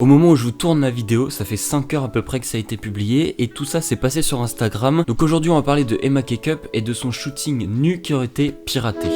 Au moment où je vous tourne la vidéo, ça fait 5 heures à peu près que ça a été publié et tout ça s'est passé sur Instagram. Donc aujourd'hui on va parler de Emma Cake-Up et de son shooting nu qui aurait été piraté.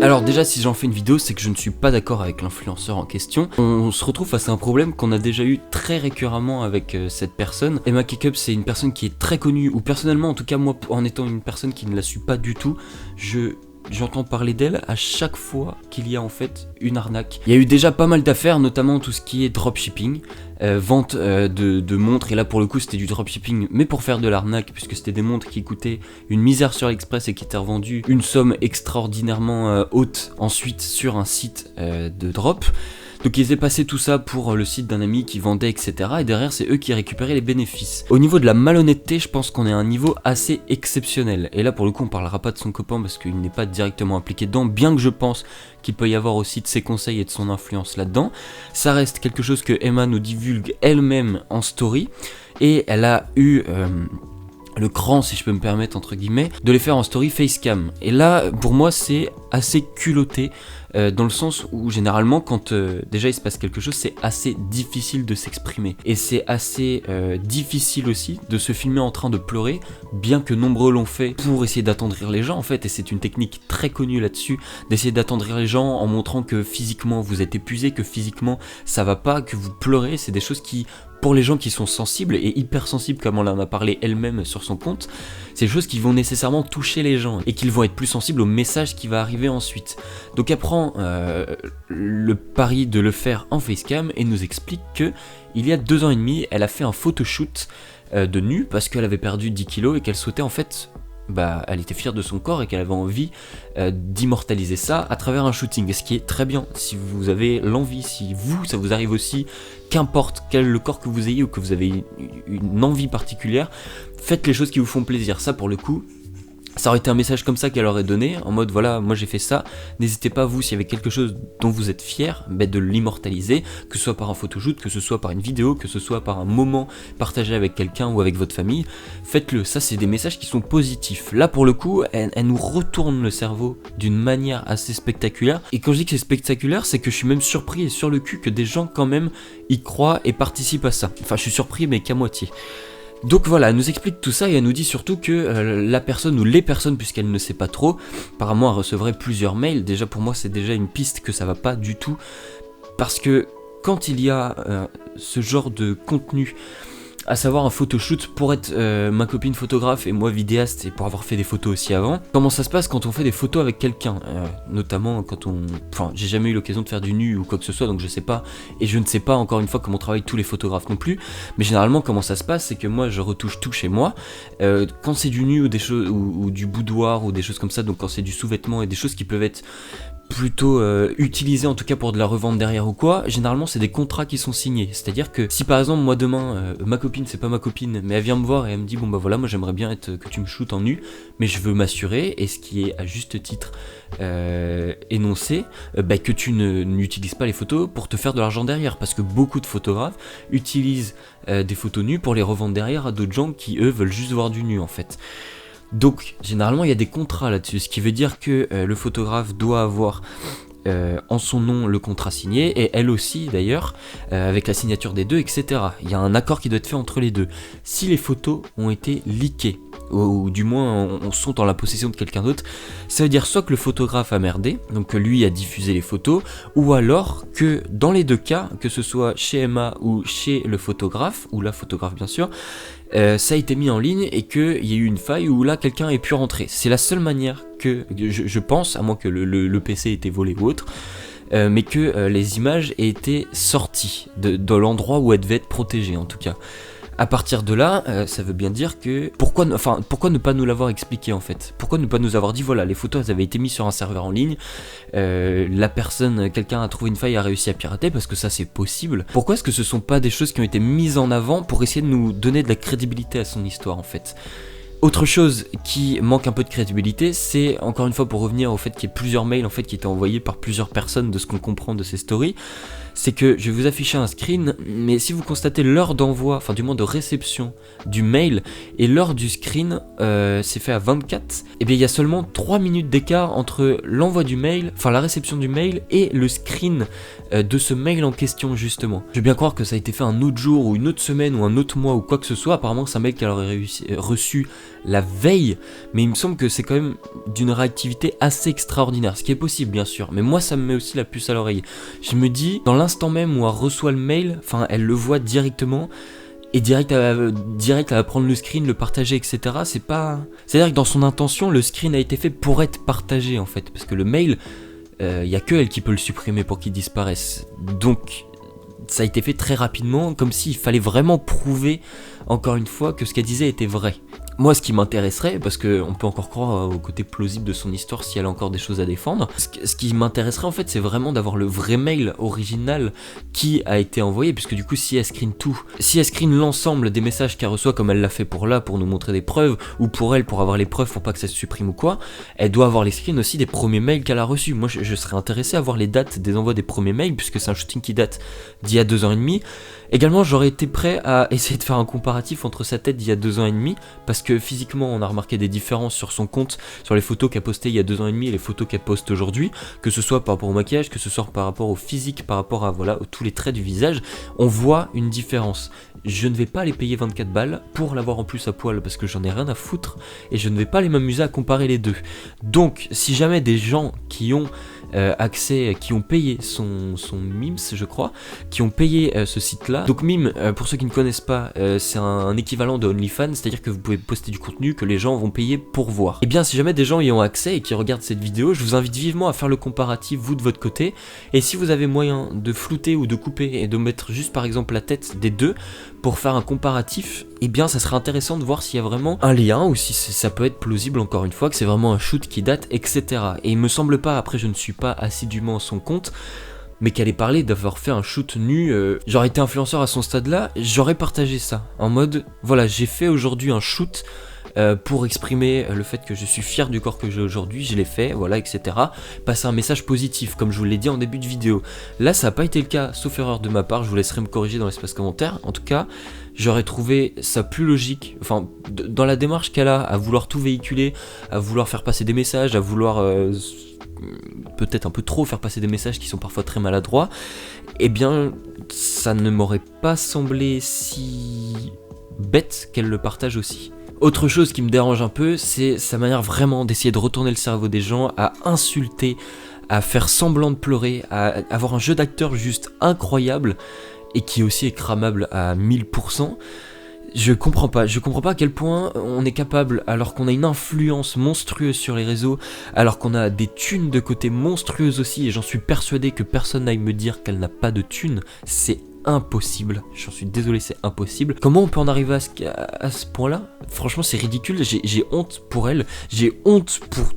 Alors déjà si j'en fais une vidéo c'est que je ne suis pas d'accord avec l'influenceur en question. On se retrouve face à un problème qu'on a déjà eu très récurremment avec cette personne. Emma Cake-Up c'est une personne qui est très connue, ou personnellement en tout cas moi en étant une personne qui ne la suit pas du tout, j'entends parler d'elle à chaque fois qu'il y a en fait une arnaque. Il y a eu déjà pas mal d'affaires, notamment tout ce qui est dropshipping, vente de montres, et là pour le coup c'était du dropshipping mais pour faire de l'arnaque, puisque c'était des montres qui coûtaient une misère sur AliExpress et qui étaient revendues une somme extraordinairement haute ensuite sur un site de drop. Donc ils avaient passé tout ça pour le site d'un ami qui vendait, etc. Et derrière, c'est eux qui récupéraient les bénéfices. Au niveau de la malhonnêteté, je pense qu'on est à un niveau assez exceptionnel. Et là, pour le coup, on parlera pas de son copain parce qu'il n'est pas directement impliqué dedans, bien que je pense qu'il peut y avoir aussi de ses conseils et de son influence là-dedans. Ça reste quelque chose que Emma nous divulgue elle-même en story. Et elle a eu... le cran, si je peux me permettre entre guillemets, de les faire en story facecam. Et là, pour moi, c'est assez culotté, dans le sens où généralement, quand déjà il se passe quelque chose, c'est assez difficile de s'exprimer. Et c'est assez difficile aussi de se filmer en train de pleurer, bien que nombreux l'ont fait pour essayer d'attendrir les gens en fait. Et c'est une technique très connue là-dessus, d'essayer d'attendrir les gens en montrant que physiquement vous êtes épuisé, que physiquement ça va pas, que vous pleurez. C'est des choses qui... pour les gens qui sont sensibles et hypersensibles, comme on en a parlé elle-même sur son compte, c'est des choses qui vont nécessairement toucher les gens et qu'ils vont être plus sensibles au message qui va arriver ensuite. Donc elle prend le pari de le faire en facecam et nous explique que il y a 2 ans et demi, elle a fait un photoshoot de nu parce qu'elle avait perdu 10 kilos et qu'elle souhaitait en fait... elle était fière de son corps et qu'elle avait envie d'immortaliser ça à travers un shooting, ce qui est très bien. Si vous avez l'envie, si vous, ça vous arrive aussi, qu'importe quel le corps que vous ayez ou que vous avez une envie particulière, faites les choses qui vous font plaisir. Ça pour le coup, ça aurait été un message comme ça qu'elle aurait donné, en mode voilà, moi j'ai fait ça, n'hésitez pas vous, s'il y avait quelque chose dont vous êtes fier, de l'immortaliser, que ce soit par un photoshoot, que ce soit par une vidéo, que ce soit par un moment partagé avec quelqu'un ou avec votre famille, faites-le. Ça c'est des messages qui sont positifs. Là pour le coup, elle nous retourne le cerveau d'une manière assez spectaculaire, et quand je dis que c'est spectaculaire, c'est que je suis même surpris et sur le cul que des gens quand même y croient et participent à ça. Enfin je suis surpris mais qu'à moitié. Donc voilà, elle nous explique tout ça et elle nous dit surtout que la personne ou les personnes, puisqu'elle ne sait pas trop, apparemment elle recevrait plusieurs mails. Déjà pour moi c'est déjà une piste que ça va pas du tout, parce que quand il y a ce genre de contenu, à savoir un photoshoot pour être ma copine photographe et moi vidéaste et pour avoir fait des photos aussi avant. Comment ça se passe quand on fait des photos avec quelqu'un, notamment quand on... Enfin, j'ai jamais eu l'occasion de faire du nu ou quoi que ce soit, donc je sais pas, et je ne sais pas encore une fois comment travaillent tous les photographes non plus, mais généralement comment ça se passe, c'est que moi je retouche tout chez moi, quand c'est du nu ou des choses, ou du boudoir ou des choses comme ça, donc quand c'est du sous-vêtement et des choses qui peuvent être plutôt utilisé en tout cas pour de la revente derrière ou quoi, généralement c'est des contrats qui sont signés. C'est-à-dire que si par exemple moi demain ma copine, c'est pas ma copine, mais elle vient me voir et elle me dit bon bah voilà, moi j'aimerais bien que tu me shootes en nu, mais je veux m'assurer, et ce qui est à juste titre énoncé, que tu n'utilises pas les photos pour te faire de l'argent derrière, parce que beaucoup de photographes utilisent des photos nues pour les revendre derrière à d'autres gens qui eux veulent juste voir du nu en fait. Donc généralement il y a des contrats là-dessus, ce qui veut dire que le photographe doit avoir en son nom le contrat signé, et elle aussi d'ailleurs, avec la signature des deux, etc. Il y a un accord qui doit être fait entre les deux. Si les photos ont été leakées, ou du moins on sont en la possession de quelqu'un d'autre, ça veut dire soit que le photographe a merdé, donc que lui a diffusé les photos, ou alors que dans les deux cas, que ce soit chez Emma ou chez le photographe, ou la photographe bien sûr, ça a été mis en ligne et qu'il y a eu une faille où là quelqu'un ait pu rentrer. C'est la seule manière que je pense, à moins que le PC ait été volé ou autre, mais que les images aient été sorties de l'endroit où elles devaient être protégées en tout cas. À partir de là, ça veut bien dire que... Pourquoi ne pas nous l'avoir expliqué en fait? Pourquoi ne pas nous avoir dit voilà, les photos elles avaient été mises sur un serveur en ligne, quelqu'un a trouvé une faille et a réussi à pirater, parce que ça c'est possible. Pourquoi est-ce que ce sont pas des choses qui ont été mises en avant pour essayer de nous donner de la crédibilité à son histoire en fait? Autre chose qui manque un peu de crédibilité, c'est encore une fois pour revenir au fait qu'il y ait plusieurs mails en fait qui étaient envoyés par plusieurs personnes de ce qu'on comprend de ces stories, c'est que je vais vous afficher un screen, mais si vous constatez l'heure d'envoi, enfin du moins de réception du mail et l'heure du screen, c'est fait à 24, et bien il y a seulement 3 minutes d'écart entre l'envoi du mail, enfin la réception du mail et le screen de ce mail en question justement. Je veux bien croire que ça a été fait un autre jour ou une autre semaine ou un autre mois ou quoi que ce soit, apparemment c'est un mail qu'elle aurait reçu la veille, mais il me semble que c'est quand même d'une réactivité assez extraordinaire, ce qui est possible bien sûr, mais moi ça me met aussi la puce à l'oreille. Je me dis, dans l'instant même où elle reçoit le mail, enfin elle le voit directement, et direct elle va prendre le screen, le partager, etc. C'est-à-dire que dans son intention, le screen a été fait pour être partagé en fait, parce que le mail, il n'y a que elle qui peut le supprimer pour qu'il disparaisse. Donc ça a été fait très rapidement, comme s'il fallait vraiment prouver, encore une fois, que ce qu'elle disait était vrai. Moi, ce qui m'intéresserait, parce qu'on peut encore croire au côté plausible de son histoire si elle a encore des choses à défendre, ce qui m'intéresserait en fait, c'est vraiment d'avoir le vrai mail original qui a été envoyé, puisque du coup, si elle screen tout, si elle screen l'ensemble des messages qu'elle reçoit, comme elle l'a fait pour nous montrer des preuves, ou pour elle, pour avoir les preuves, pour pas que ça se supprime ou quoi, elle doit avoir les screens aussi des premiers mails qu'elle a reçus. Moi, je serais intéressé à voir les dates des envois des premiers mails, puisque c'est un shooting qui date d'il y a 2 ans et demi. Également, j'aurais été prêt à essayer de faire un comparatif entre sa tête d'il y a 2 ans et demi, parce que physiquement, on a remarqué des différences sur son compte, sur les photos qu'elle postait il y a 2 ans et demi et les photos qu'elle poste aujourd'hui, que ce soit par rapport au maquillage, que ce soit par rapport au physique, par rapport à tous les traits du visage, on voit une différence. Je ne vais pas les payer 24 balles pour l'avoir en plus à poil, parce que j'en ai rien à foutre, et je ne vais pas les m'amuser à comparer les deux. Donc, si jamais des gens qui ont accès, qui ont payé son Mims, je crois, qui ont payé ce site-là. Donc Mime, pour ceux qui ne connaissent pas, c'est un équivalent de OnlyFans, c'est-à-dire que vous pouvez poster du contenu que les gens vont payer pour voir. Et bien si jamais des gens y ont accès et qui regardent cette vidéo, je vous invite vivement à faire le comparatif vous de votre côté, et si vous avez moyen de flouter ou de couper et de mettre juste par exemple la tête des deux pour faire un comparatif, et bien ça serait intéressant de voir s'il y a vraiment un lien ou si ça peut être plausible encore une fois, que c'est vraiment un shoot qui date, etc. Et il me semble pas, après je ne suis pas assidûment à son compte, mais qu'elle ait parlé d'avoir fait un shoot nu, j'aurais été influenceur à son stade là, j'aurais partagé ça, en mode, voilà, j'ai fait aujourd'hui un shoot pour exprimer le fait que je suis fier du corps que j'ai aujourd'hui, je l'ai fait, voilà, etc. Passer un message positif, comme je vous l'ai dit en début de vidéo. Là, ça n'a pas été le cas, sauf erreur de ma part, je vous laisserai me corriger dans l'espace commentaire. En tout cas, j'aurais trouvé ça plus logique, enfin, dans la démarche qu'elle a, à vouloir tout véhiculer, à vouloir faire passer des messages, à vouloir peut-être un peu trop faire passer des messages qui sont parfois très maladroits, eh bien, ça ne m'aurait pas semblé si bête qu'elle le partage aussi. Autre chose qui me dérange un peu, c'est sa manière vraiment d'essayer de retourner le cerveau des gens, à insulter, à faire semblant de pleurer, à avoir un jeu d'acteur juste incroyable, et qui aussi est cramable à 1000%. Je comprends pas à quel point on est capable, alors qu'on a une influence monstrueuse sur les réseaux, alors qu'on a des thunes de côté monstrueuses aussi, et j'en suis persuadé que personne n'aille me dire qu'elle n'a pas de thunes, c'est impossible, j'en suis désolé, c'est impossible. Comment on peut en arriver à ce point-là? Franchement, c'est ridicule, j'ai honte pour elle, j'ai honte pour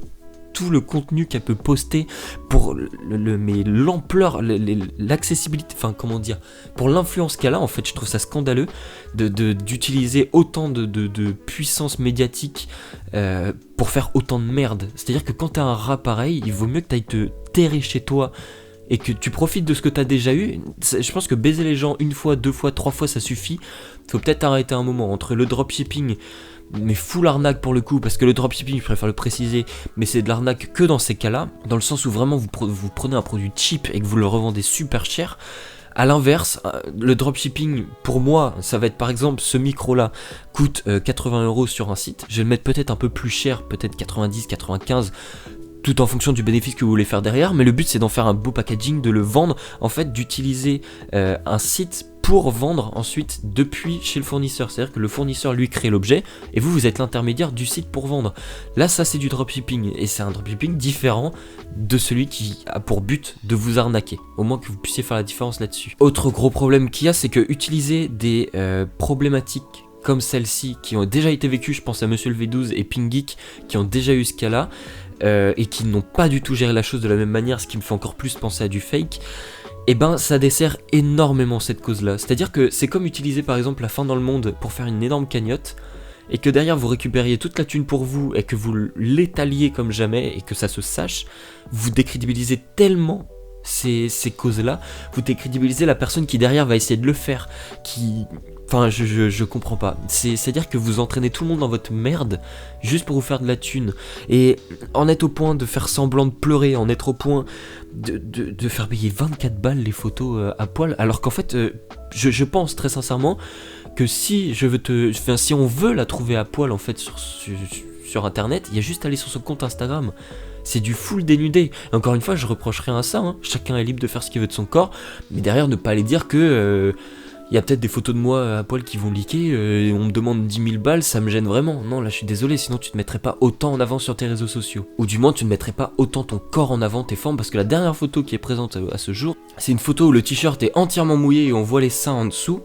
tout le contenu qu'elle peut poster, pour mais l'ampleur, l'accessibilité, enfin comment dire, pour l'influence qu'elle a. En fait, je trouve ça scandaleux d'utiliser autant de puissance médiatique pour faire autant de merde. C'est-à-dire que quand t'as un rat pareil, il vaut mieux que t'ailles te terrer chez toi et que tu profites de ce que t'as déjà eu. Je pense que baiser les gens 1 fois, 2 fois, 3 fois, ça suffit. Faut peut-être arrêter un moment entre le dropshipping, mais full arnaque pour le coup, parce que le dropshipping, je préfère le préciser, mais c'est de l'arnaque que dans ces cas-là, dans le sens où vraiment vous prenez un produit cheap et que vous le revendez super cher. A l'inverse, le dropshipping, pour moi, ça va être par exemple, ce micro-là coûte 80 € sur un site, je vais le mettre peut-être un peu plus cher, peut-être 90, 95, tout en fonction du bénéfice que vous voulez faire derrière, mais le but c'est d'en faire un beau packaging, de le vendre, en fait d'utiliser un site pour vendre ensuite depuis chez le fournisseur, c'est-à-dire que le fournisseur lui crée l'objet et vous êtes l'intermédiaire du site pour vendre. Là ça c'est du dropshipping, et c'est un dropshipping différent de celui qui a pour but de vous arnaquer, au moins que vous puissiez faire la différence là-dessus. Autre gros problème qu'il y a, c'est que utiliser des problématiques comme celle-ci qui ont déjà été vécues, je pense à Monsieur le V12 et Pink Geek qui ont déjà eu ce cas-là, et qui n'ont pas du tout géré la chose de la même manière, ce qui me fait encore plus penser à du fake, et ben ça dessert énormément cette cause-là. C'est-à-dire que c'est comme utiliser par exemple la fin dans le monde pour faire une énorme cagnotte, et que derrière vous récupériez toute la thune pour vous et que vous l'étaliez comme jamais et que ça se sache, vous décrédibilisez tellement ces causes-là, vous décrédibilisez la personne qui derrière va essayer de le faire, qui... Enfin, je comprends pas. C'est-à-dire que vous entraînez tout le monde dans votre merde juste pour vous faire de la thune. Et en être au point de faire semblant de pleurer, en être au point de faire payer 24 balles les photos à poil, alors qu'en fait, je pense très sincèrement que si si on veut la trouver à poil en fait sur internet, il y a juste à aller sur son compte Instagram. C'est du full dénudé. Et encore une fois, je reproche rien à ça, hein. Chacun est libre de faire ce qu'il veut de son corps, mais derrière ne pas aller dire que il y a peut-être des photos de moi à poil qui vont leaker, et on me demande 10 000 balles, ça me gêne vraiment. Non, là je suis désolé, sinon tu te mettrais pas autant en avant sur tes réseaux sociaux. Ou du moins tu ne mettrais pas autant ton corps en avant, tes formes, parce que la dernière photo qui est présente à ce jour, c'est une photo où le t-shirt est entièrement mouillé et on voit les seins en dessous.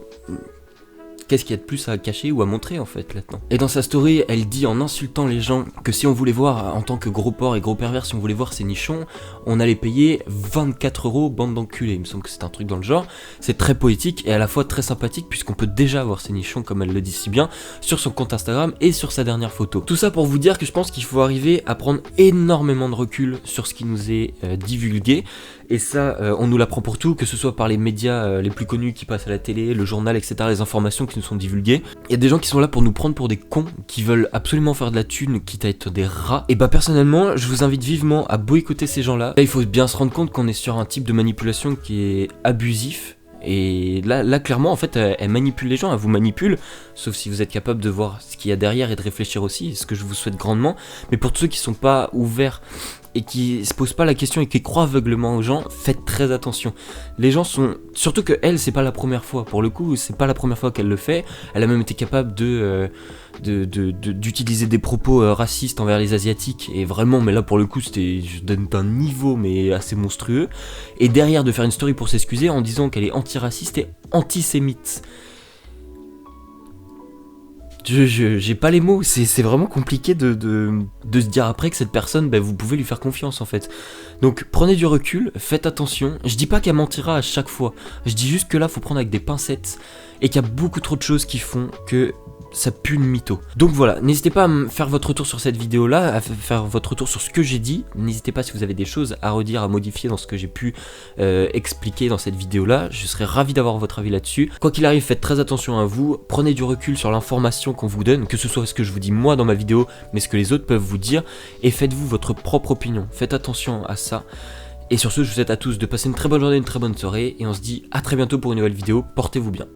Qu'est-ce qu'il y a de plus à cacher ou à montrer en fait là-dedans? Et dans sa story, elle dit en insultant les gens que si on voulait voir, en tant que gros porc et gros pervers, si on voulait voir ces nichons, on allait payer 24 €, bande d'enculés. Il me semble que c'est un truc dans le genre. C'est très poétique et à la fois très sympathique puisqu'on peut déjà voir ces nichons, comme elle le dit si bien, sur son compte Instagram et sur sa dernière photo. Tout ça pour vous dire que je pense qu'il faut arriver à prendre énormément de recul sur ce qui nous est divulgué. Et ça, on nous l'apprend pour tout, que ce soit par les médias les plus connus qui passent à la télé, le journal, etc., les informations qui nous sont divulguées. Il y a des gens qui sont là pour nous prendre pour des cons, qui veulent absolument faire de la thune, quitte à être des rats. Et bah personnellement, je vous invite vivement à boycotter ces gens-là. Là, il faut bien se rendre compte qu'on est sur un type de manipulation qui est abusif. Et là clairement, en fait, elle manipule les gens, elle vous manipule, sauf si vous êtes capable de voir ce qu'il y a derrière et de réfléchir aussi, ce que je vous souhaite grandement. Mais pour tous ceux qui sont pas ouverts et qui se posent pas la question et qui croient aveuglement aux gens, faites très attention. Les gens sont... Surtout que elle, c'est pas la première fois. Pour le coup, c'est pas la première fois qu'elle le fait. Elle a même été capable d'utiliser des propos racistes envers les Asiatiques. Et vraiment, mais là pour le coup, c'était d'un niveau mais assez monstrueux. Et derrière, de faire une story pour s'excuser en disant qu'elle est antiraciste et antisémite. J'ai pas les mots, c'est vraiment compliqué de se dire après que cette personne, vous pouvez lui faire confiance en fait. Donc prenez du recul, faites attention. Je dis pas qu'elle mentira à chaque fois, je dis juste que là faut prendre avec des pincettes et qu'il y a beaucoup trop de choses qui font que ça pue le mytho. Donc voilà, n'hésitez pas à me faire votre retour sur cette vidéo là, à faire votre retour sur ce que j'ai dit. N'hésitez pas si vous avez des choses à redire, à modifier dans ce que j'ai pu expliquer dans cette vidéo là. Je serais ravi d'avoir votre avis là-dessus. Quoi qu'il arrive, faites très attention à vous, prenez du recul sur l'information qu'on vous donne, que ce soit ce que je vous dis moi dans ma vidéo, mais ce que les autres peuvent vous dire, et faites-vous votre propre opinion. Faites attention à ça. Et sur ce, je vous souhaite à tous de passer une très bonne journée, une très bonne soirée, et on se dit à très bientôt pour une nouvelle vidéo. Portez-vous bien.